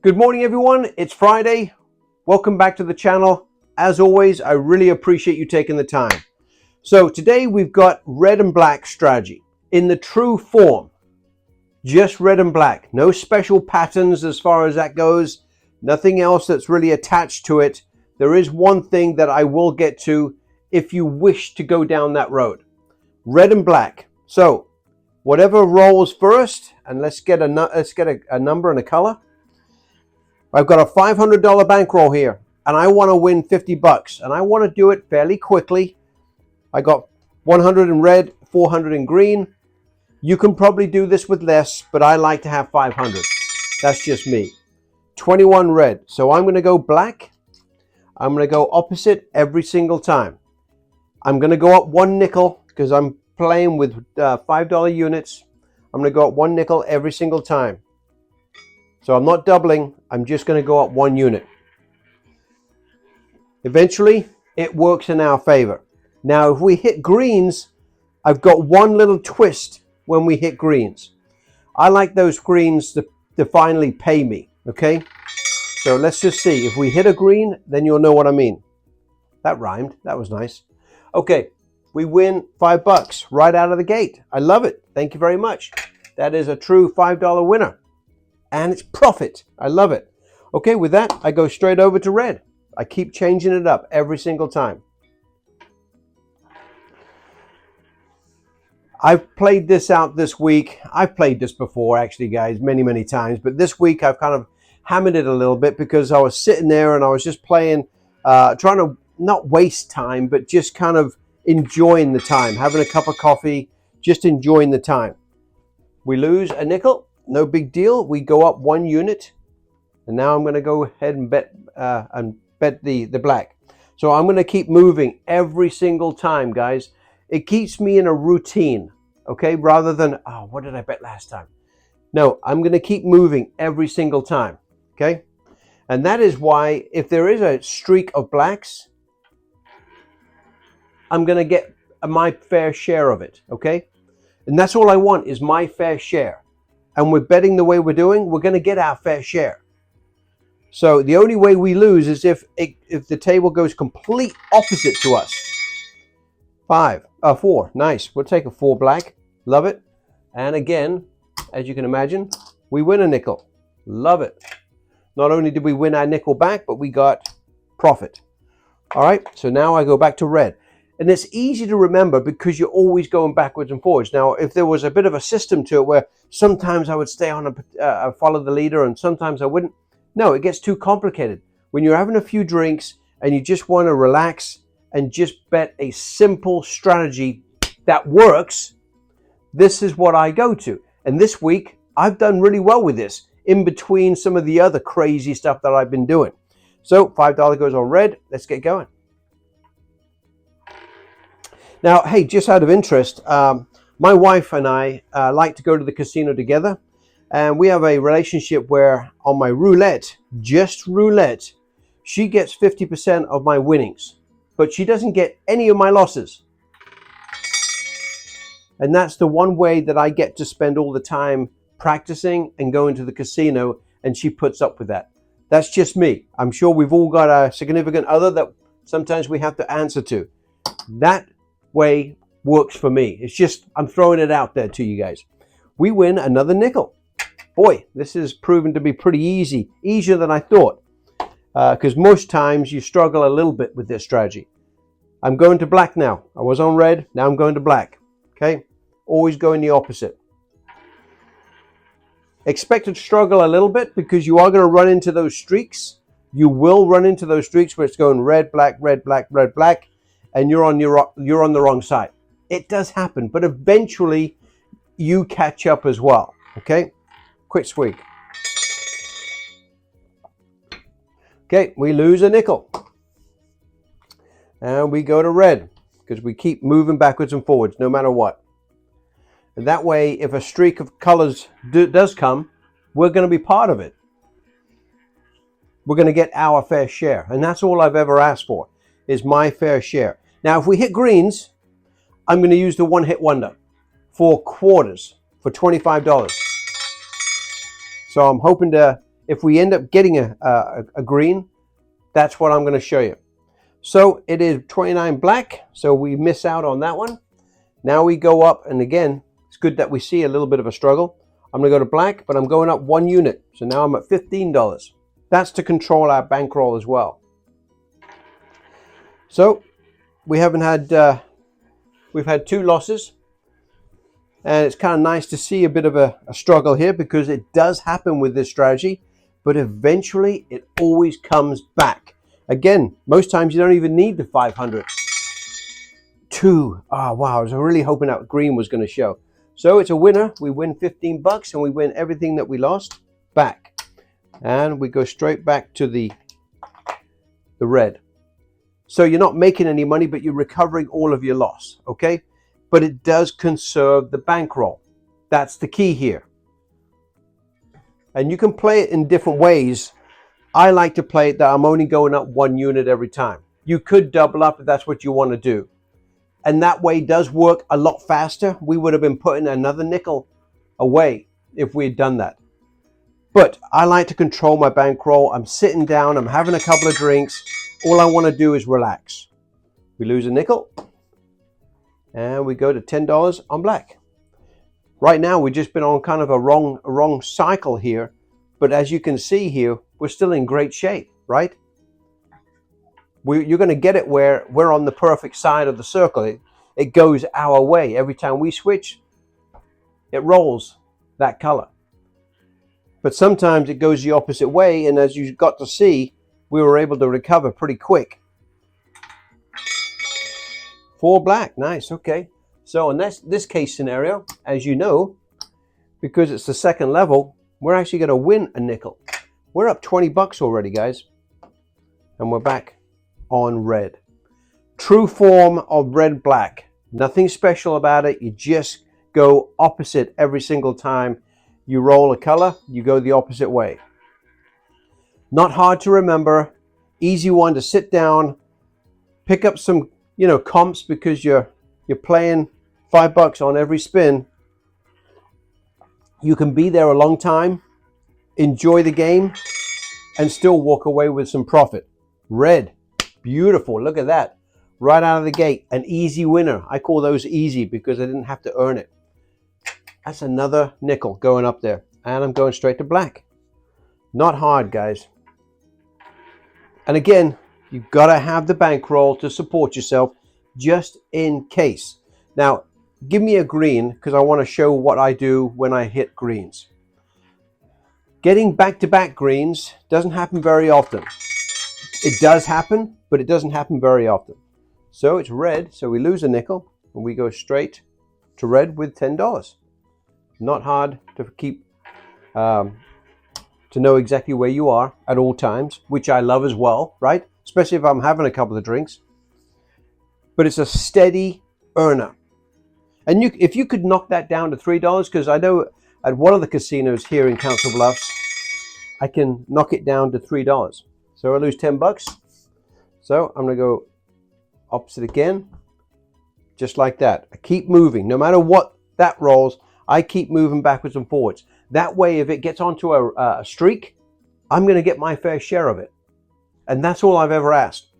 Good morning, everyone. It's Friday. Welcome back to the channel. As always, I really appreciate you taking the time. So today we've got red and black strategy in the true form. Just red and black. No special patterns as far as that goes. Nothing else that's really attached to it. There is one thing that I will get to if you wish to go down that road. Red and black. So whatever rolls first, and let's get a number and a color. I've got a $500 bankroll here, and I want to win 50 bucks, and I want to do it fairly quickly. I got 100 in red, 400 in green. You can probably do this with less, but I like to have 500. That's just me. 21 red. So I'm going to go black. I'm going to go opposite every single time. I'm going to go up one nickel because I'm playing with $5 units. I'm going to go up one nickel every single time. So I'm not doubling, I'm just going to go up one unit. Eventually, it works in our favor. Now, if we hit greens, I've got one little twist when we hit greens. I like those greens to finally pay me, okay? So let's just see. If we hit a green, then you'll know what I mean. That rhymed. That was nice. Okay, we win 5 bucks right out of the gate. I love it. Thank you very much. That is a true $5 winner. And it's profit. I love it. Okay, with that, I go straight over to red. I keep changing it up every single time. I've played this out this week. I've played this before, actually, guys, many times. But this week, I've kind of hammered it a little bit because I was sitting there and I was just playing, trying to not waste time, but just kind of enjoying the time, having a cup of coffee, just enjoying the time. We lose a nickel. No big deal. We go up one unit, and now I'm going to go ahead and bet the black. So I'm going to keep moving every single time, guys. It keeps me in a routine, okay? Rather than, oh, what did I bet last time? No, I'm going to keep moving every single time, okay? And that is why if there is a streak of blacks, I'm going to get my fair share of it, okay? And that's all I want is my fair share. And we're betting the way we're doing, we're going to get our fair share. So the only way we lose is if the table goes complete opposite to us. 4, nice. We'll take a 4 black, love it. And again, as you can imagine, we win a nickel, love it. Not only did we win our nickel back, but we got profit. All right, so now I go back to red. And it's easy to remember because you're always going backwards and forwards. Now, if there was a bit of a system to it where sometimes I would stay on follow the leader and sometimes I wouldn't, no, it gets too complicated. When you're having a few drinks and you just want to relax and just bet a simple strategy that works, this is what I go to. And this week, I've done really well with this in between some of the other crazy stuff that I've been doing. So $5 goes on red. Let's get going. Now, hey, just out of interest, my wife and I like to go to the casino together. And we have a relationship where on my roulette, just roulette, she gets 50% of my winnings. But she doesn't get any of my losses. And that's the one way that I get to spend all the time practicing and going to the casino. And she puts up with that. That's just me. I'm sure we've all got a significant other that sometimes we have to answer to. That way works for me. It's just, I'm throwing it out there to you guys. We win another nickel. Boy, this is proven to be pretty easy, easier than I thought, because most times you struggle a little bit with this strategy. I'm going to black now. I was on red, now I'm going to black. Okay, always going the opposite. Expect to struggle a little bit because you are going to run into those streaks. You will run into those streaks where it's going red, black, red, black, red, black. And you're on the wrong side. It does happen, but eventually you catch up as well. Okay, quick squeak. Okay, we lose a nickel, and we go to red because we keep moving backwards and forwards no matter what. And that way, if a streak of colors does come, we're going to be part of it. We're going to get our fair share, and that's all I've ever asked for is my fair share. Now, if we hit greens, I'm going to use the one-hit wonder for quarters for $25. So I'm hoping to If we end up getting a green, that's what I'm going to show you. So it is 29 black, so we miss out on that one. Now we go up, and again, it's good that we see a little bit of a struggle. I'm going to go to black, but I'm going up 1 unit. So now I'm at $15. That's to control our bankroll as well. So we haven't had, we've had 2 losses. And it's kind of nice to see a bit of a struggle here, because it does happen with this strategy, but eventually it always comes back. Again, most times you don't even need the 500. 2. Oh, wow. I was really hoping that green was going to show. So it's a winner. We win 15 bucks and we win everything that we lost back. And we go straight back to the red. So you're not making any money, but you're recovering all of your loss, okay? But it does conserve the bankroll. That's the key here. And you can play it in different ways. I like to play it that I'm only going up 1 unit every time. You could double up if that's what you want to do. And that way does work a lot faster. We would have been putting another nickel away if we had done that. But I like to control my bankroll. I'm sitting down, I'm having a couple of drinks. All I want to do is relax. We lose a nickel. And we go to $10 on black. Right now, we've just been on kind of a wrong cycle here. But as you can see here, we're still in great shape, right? You're going to get it where we're on the perfect side of the circle. It goes our way. Every time we switch, it rolls that color. But sometimes it goes the opposite way. And as you got to see, we were able to recover pretty quick. 4 black, nice, okay. So in this case scenario, as you know, because it's the second level, we're actually going to win a nickel. We're up 20 bucks already, guys. And we're back on red. True form of red black. Nothing special about it. You just go opposite every single time you roll a color. You go the opposite way. Not hard to remember. Easy one to sit down, pick up some comps, because you're playing $5 on every spin. You can be there a long time, enjoy the game, and still walk away with some profit. Red, beautiful. Look at that. Right out of the gate, an easy winner. I call those easy because I didn't have to earn it. That's another nickel going up there. And I'm going straight to black. Not hard, guys. And again, you've got to have the bankroll to support yourself just in case. Now, give me a green, because I want to show what I do when I hit greens. Getting back-to-back greens doesn't happen very often. It does happen, but it doesn't happen very often. So it's red, so we lose a nickel, and we go straight to red with $10. Not hard to keep, to know exactly where you are at all times, which I love as well, right? Especially if I'm having a couple of drinks. But it's a steady earner. And if you could knock that down to $3, because I know at one of the casinos here in Council Bluffs, I can knock it down to $3. So I lose 10 bucks. So I'm going to go opposite again, just like that. I keep moving. No matter what that rolls, I keep moving backwards and forwards. That way, if it gets onto a streak, I'm going to get my fair share of it. And that's all I've ever asked.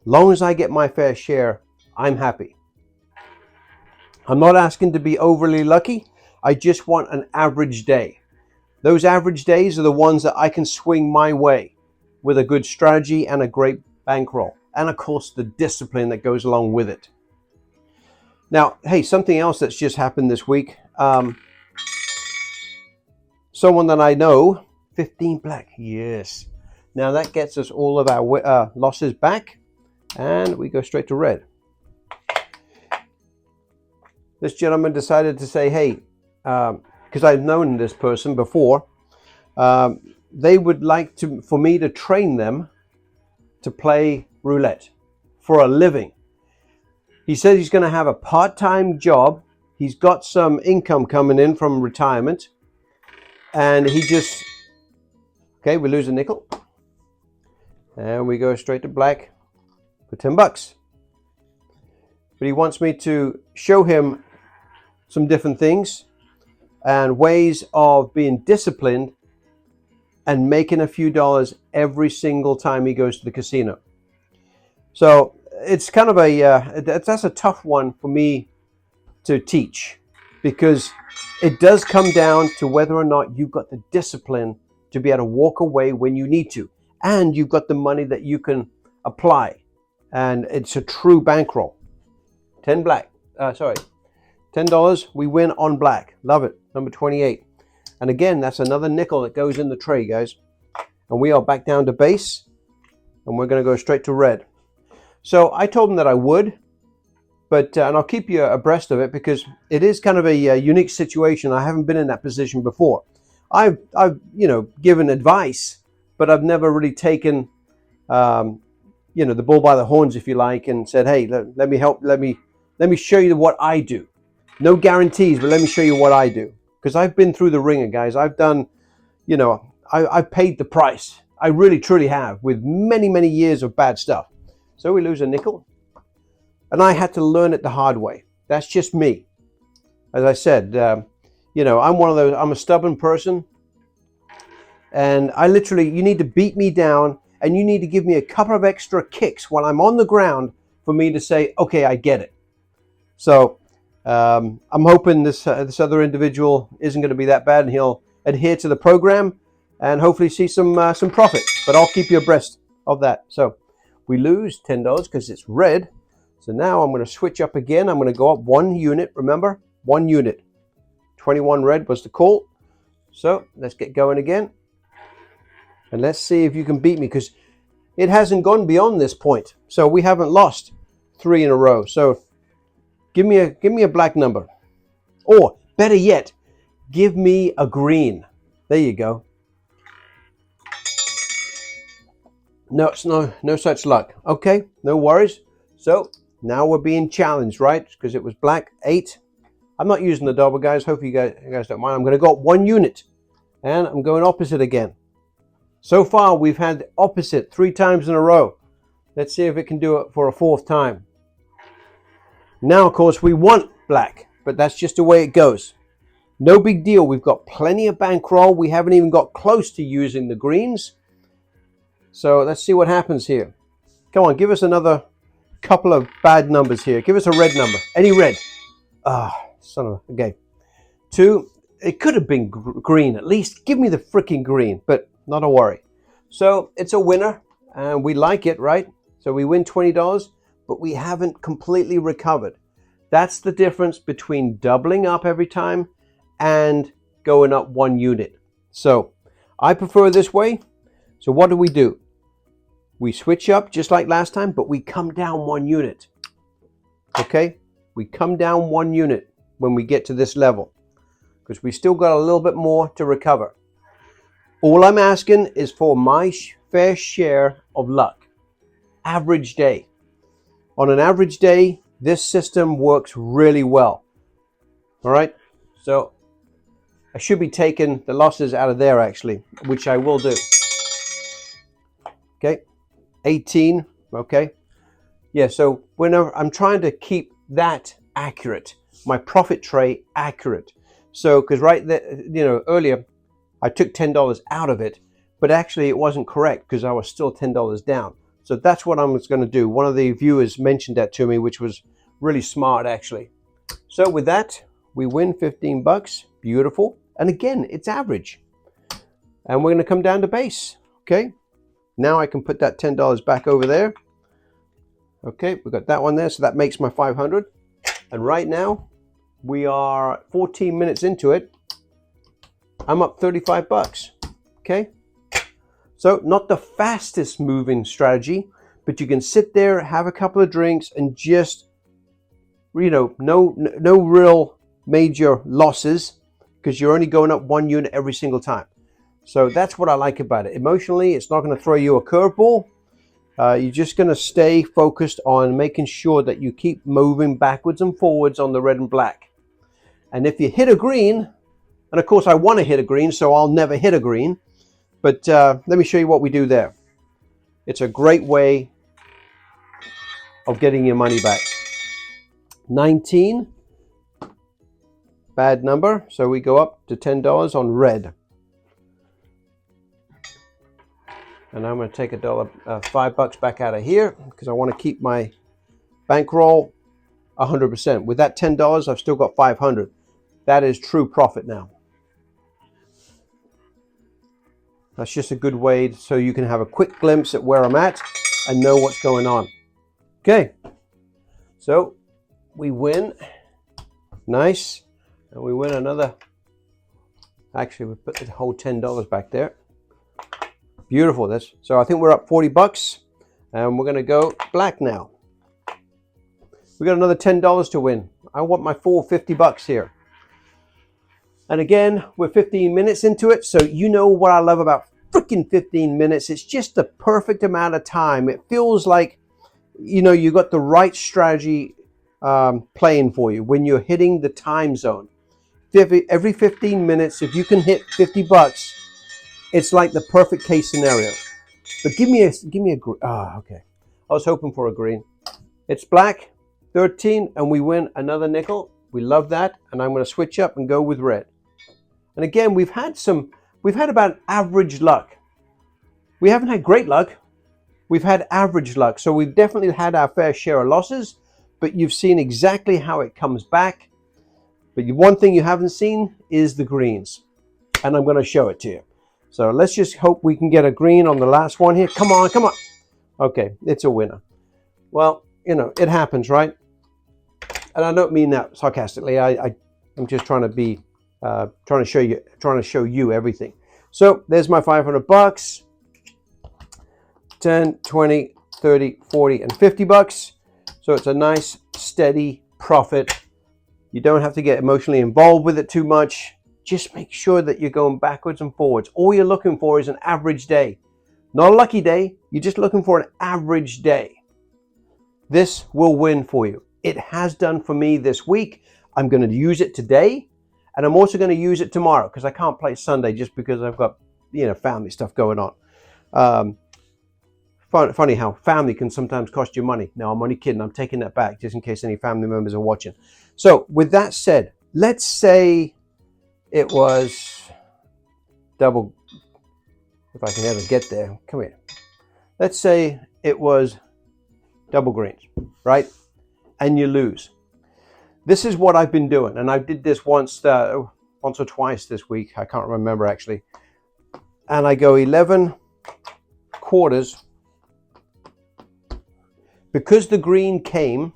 Long as I get my fair share, I'm happy. I'm not asking to be overly lucky. I just want an average day. Those average days are the ones that I can swing my way with a good strategy and a great bankroll. And of course, the discipline that goes along with it. Now, hey, something else that's just happened this week. Someone that I know, 15 black, yes. Now that gets us all of our losses back, and we go straight to red. This gentleman decided to say, hey, because I've known this person before, they would like for me to train them to play roulette for a living. He said he's going to have a part-time job. He's got some income coming in from retirement. And he just, okay, we lose a nickel. And we go straight to black for 10 bucks. But he wants me to show him some different things and ways of being disciplined and making a few dollars every single time he goes to the casino. So it's kind of that's a tough one for me to teach, because it does come down to whether or not you've got the discipline to be able to walk away when you need to, and you've got the money that you can apply, and it's a true bankroll. $10, we win on black. Love it. Number 28. And again, that's another nickel that goes in the tray, guys. And we are back down to base, and we're going to go straight to red. So I told him that I would, but and I'll keep you abreast of it, because it is kind of a unique situation. I haven't been in that position before. I've given advice, but I've never really taken the bull by the horns, if you like, and said, hey, let me help, let me show you what I do. No guarantees, but let me show you what I do, because I've been through the ringer, guys. I've done, I've paid the price. I really truly have, with many, many years of bad stuff. So we lose a nickel, and I had to learn it the hard way. That's just me. As I said, I'm one of those, I'm a stubborn person, and you need to beat me down, and you need to give me a couple of extra kicks while I'm on the ground for me to say, okay, I get it. So I'm hoping this other individual isn't going to be that bad, and he'll adhere to the program and hopefully see some profit. But I'll keep you abreast of that. So we lose $10 because it's red. So now I'm going to switch up again. I'm going to go up 1 unit. Remember, 1 unit. 21 red was the call. So let's get going again. And let's see if you can beat me, because it hasn't gone beyond this point. So we haven't lost 3 in a row. So give me a black number. Or better yet, give me a green. There you go. No, it's no such luck. Okay, no worries. So now we're being challenged, right? Because it was black 8. I'm not using the double, guys. Hopefully you guys don't mind. I'm going to go up 1 unit, and I'm going opposite again. So far, we've had opposite 3 times in a row. Let's see if it can do it for a 4th time. Now, of course, we want black, but that's just the way it goes. No big deal. We've got plenty of bankroll. We haven't even got close to using the greens. So let's see what happens here. Come on, give us another couple of bad numbers here. Give us a red number. Any red. Son of a... Okay. 2. It could have been green. At least give me the freaking green, but not a worry. So it's a winner, and we like it, right? So we win $20, but we haven't completely recovered. That's the difference between doubling up every time and going up 1 unit. So I prefer this way. So what do? We switch up just like last time, but we come down 1 unit. Okay? We come down 1 unit when we get to this level, because we still got a little bit more to recover. All I'm asking is for my fair share of luck. Average day. On an average day, this system works really well. All right? So I should be taking the losses out of there, actually, which I will do. Okay? 18. Okay? Yeah, so whenever I'm trying to keep that accurate, my profit tray accurate. So, because right there, earlier, I took $10 out of it, but actually it wasn't correct because I was still $10 down. So that's what I'm going to do. One of the viewers mentioned that to me, which was really smart, actually. So with that, we win $15. Beautiful. And again, it's average. And we're going to come down to base. Okay. Now I can put that $10 back over there. Okay, we've got that one there. So that makes my 500. And right now, we are 14 minutes into it. I'm up $35. Okay. So not the fastest moving strategy, but you can sit there, have a couple of drinks, and just, no real major losses, because you're only going up 1 unit every single time. So that's what I like about it. Emotionally, it's not going to throw you a curveball. You're just going to stay focused on making sure that you keep moving backwards and forwards on the red and black. And if you hit a green, and of course I want to hit a green, so I'll never hit a green. But let me show you what we do there. It's a great way of getting your money back. 19. Bad number. So we go up to $10 on red. And I'm going to take $5 back out of here because I want to keep my bankroll 100%. With that $10, I've still got 500. That is true profit now. That's just a good way so you can have a quick glimpse at where I'm at and know what's going on. Okay, so we win. Nice. And we win another. Actually, we put the whole $10 back there. Beautiful. So I think we're up $40 and we're going to go black now. We got another $10 to win. I want my full $50 here. And again, we're 15 minutes into it, so you know what I love about freaking 15 minutes. It's just the perfect amount of time. It feels like, you know, you got the right strategy playing for you when you're hitting the time zone. Every 15 minutes, if you can hit $50, it's like the perfect case scenario. But give me a green. Ah, okay. I was hoping for a green. It's black, 13, and we win another nickel. We love that, and I'm going to switch up and go with red. And again, we've had about average luck. We haven't had great luck. We've had average luck. So we've definitely had our fair share of losses, but you've seen exactly how it comes back. But one thing you haven't seen is the greens. And I'm going to show it to you. So let's just hope we can get a green on the last one here. Come on, come on. Okay, it's a winner. Well, you know, it happens, right? And I don't mean that sarcastically. I'm just trying to be trying to show you everything. So there's my $500. 10, 20, 30, 40, and $50. So it's a nice steady profit. You don't have to get emotionally involved with it too much. Just make sure that you're going backwards and forwards. All you're looking for is an average day. Not a lucky day. You're just looking for an average day. This will win for you. It has done for me this week. I'm going to use it today. And I'm also going to use it tomorrow because I can't play Sunday just because I've got, you know, family stuff going on. Funny how family can sometimes cost you money. No, I'm only kidding. I'm taking that back just in case any family members are watching. So with that said, let's say it was double, if I can ever get there. Come here. Let's say it was double greens, right? And you lose. This is what I've been doing, and I did this once or twice this week. I can't remember actually. And I go 11 quarters. Because the green came,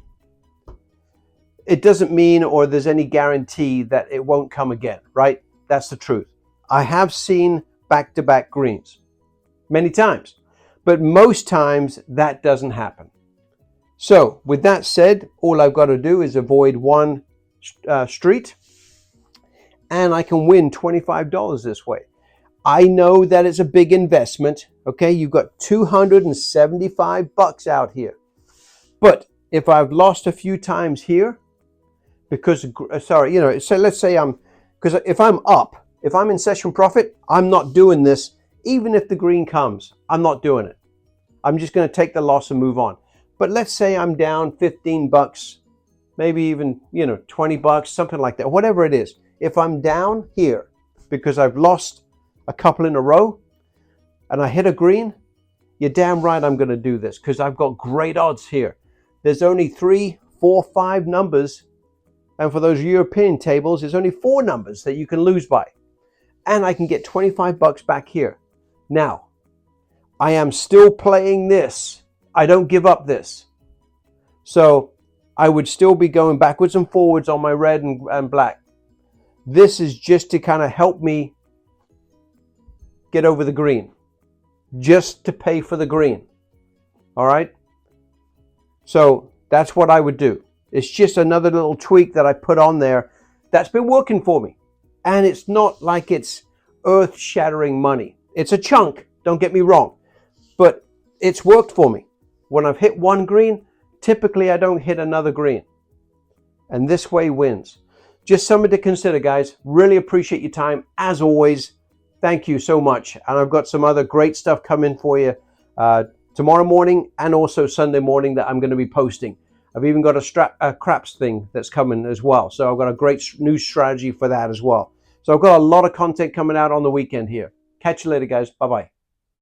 it doesn't mean or there's any guarantee that it won't come again, right? That's the truth. I have seen back-to-back greens many times, but most times that doesn't happen. So with that said, all I've got to do is avoid one street and I can win $25 this way. I know that it's a big investment. Okay, you've got $275 out here. But if I've lost a few times here, because, sorry, you know, so let's say because if I'm up, if I'm in session profit, I'm not doing this. Even if the green comes, I'm not doing it. I'm just going to take the loss and move on. But let's say I'm down $15, maybe even, you know, $20, something like that, whatever it is. If I'm down here because I've lost a couple in a row and I hit a green, you're damn right I'm going to do this because I've got great odds here. There's only 3, 4, 5 numbers. And for those European tables, there's only 4 numbers that you can lose by. And I can get $25 back here. Now, I am still playing this. I don't give up this. So I would still be going backwards and forwards on my red and black. This is just to kind of help me get over the green. Just to pay for the green. All right? So that's what I would do. It's just another little tweak that I put on there that's been working for me. And it's not like it's earth-shattering money. It's a chunk, don't get me wrong. But it's worked for me. When I've hit one green, typically I don't hit another green. And this way wins. Just something to consider, guys. Really appreciate your time. As always, thank you so much. And I've got some other great stuff coming for you tomorrow morning and also Sunday morning that I'm going to be posting. I've even got a craps thing that's coming as well. So I've got a great new strategy for that as well. So I've got a lot of content coming out on the weekend here. Catch you later, guys. Bye-bye.